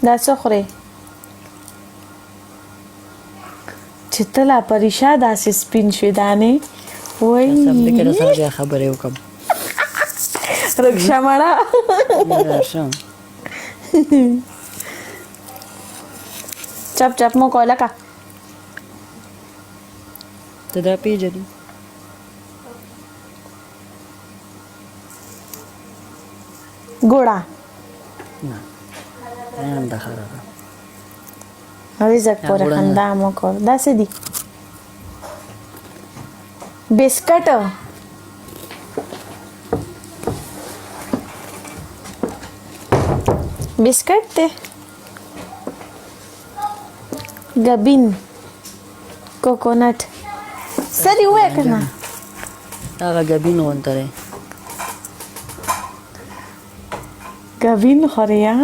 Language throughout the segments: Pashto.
دا څه خورې چې ته لا پریشا داسې سپین شوې دانې وایي سب دې کړه سره بیا خبرې وکړم رکشا مړه راشم چپ چپ مو کوله کا ته دا پیژنې ګوړه نه هم د خرابه رزق پورې خندا مو کول دا څه دي بسکټ بسکټ ته ګبین کوکونټ سړی وای کنه هغه ګبین غونته دی ګبین خوریا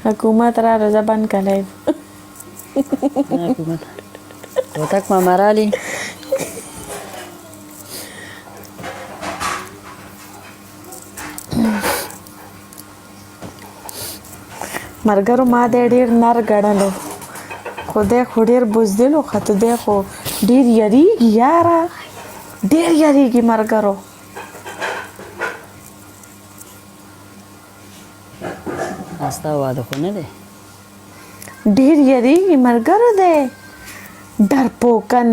حکومت را رضا بند کړی حکومت کوتک ماما رالی مرګرو ما دې ډېر نر ګڼلو خدای خو ډېر بزدلو خط دې خو ډېر یریږي یاره ډېر یریږي مرګرو ستا واده خو نه دی ډېر یریږي مرګرو دی ډرپوکن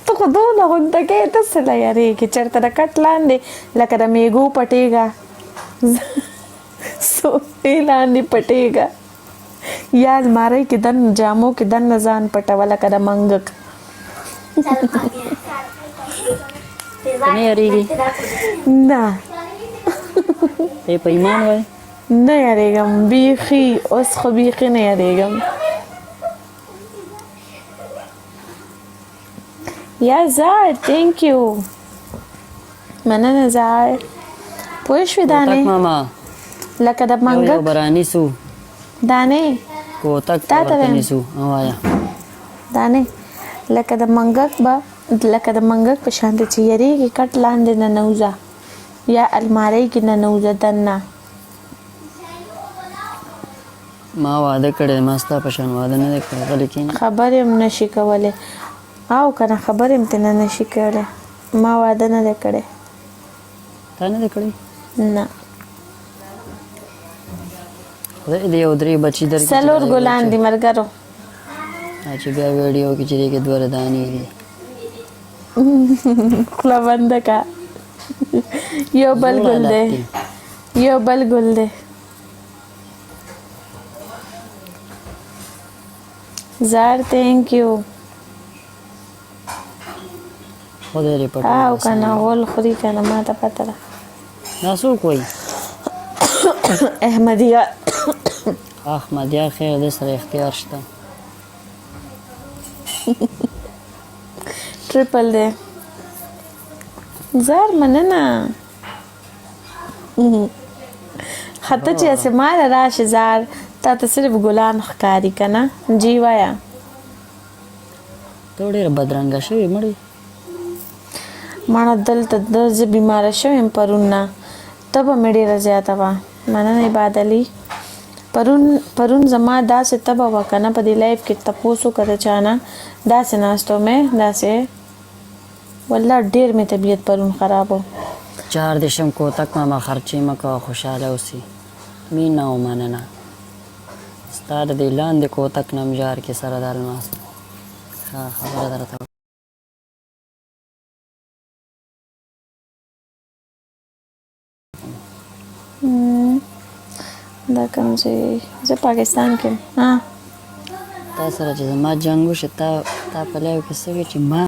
ته خو دونه غونډه کې ته څه له یریږي چېرته د کټ لاندې لکه د میږو پټېږه سوفې لاندې پټېږه یا المارۍ کې دننه جامو کې دننه ځان پټوه لکه د منګک ته نه یریږي نه ته په ایمان وایې نه یریږم بیخي اوس خو بیخي نه یریږم یا زار تhank you مننه زار پوه شوې کوتک دانې ماما لکه د یو منګک برانی سو دانې کوتک تا ته ورته وایم. نیسو اوایا دانې لکه د منګک به لکه د منګک په شان چې یریږي کټ لاندې ننوځه یا المارۍ کې ننوځه دننه ما واده کړی ما ستا په شان واده نه دی کړی غلی کښېنه خبرې هم نشي کولی او که نه خبرې هم ترې نشي کولی ما واده نه دی کړی تا نه دی کړی نه خدای دې یو درې بچي درکړي چې څلور دا ګلان بچي- دي مرګرو چې بیا ویډیو کې چې دی کې دوه دانې دي خوله بنده کا یو بل زوړ ګل عادت دی یو بل ګل دی زار thank you خدای دې پټ او کنه غول خوري کنه ما ته پته ده دا څوک وایي احمدیه احمدیا خیر دې سره اختیار شته ټریپل دی زار مننه خطه چې اسمال راشي زار تا ته صرف ګلان ښکاري کنه جی وایا ته ډېره بدرنګه شوې مړې مانا دلته د زه بیماره شوم پرون نه تبه مې ډېره زیاته وه مننه عبادلي پرون زما داسې تبه وه که نه په دې لایف کې تپوس وکړه د چا نه داسې ناستو مې داسې والله ډېر مې طبیعت پرون خراب و 4 دشم کوتک ماما خرچې مه کوه خوشحاله اوسې مینه او مننه ستا د دې لاندې کوتک نمجار کې سره د الماس ښه خبره درته دا کوم چې زه پاکستان کې یم. تا سره چې زما جنګ وشي تا په لایو کې څه وي چې ما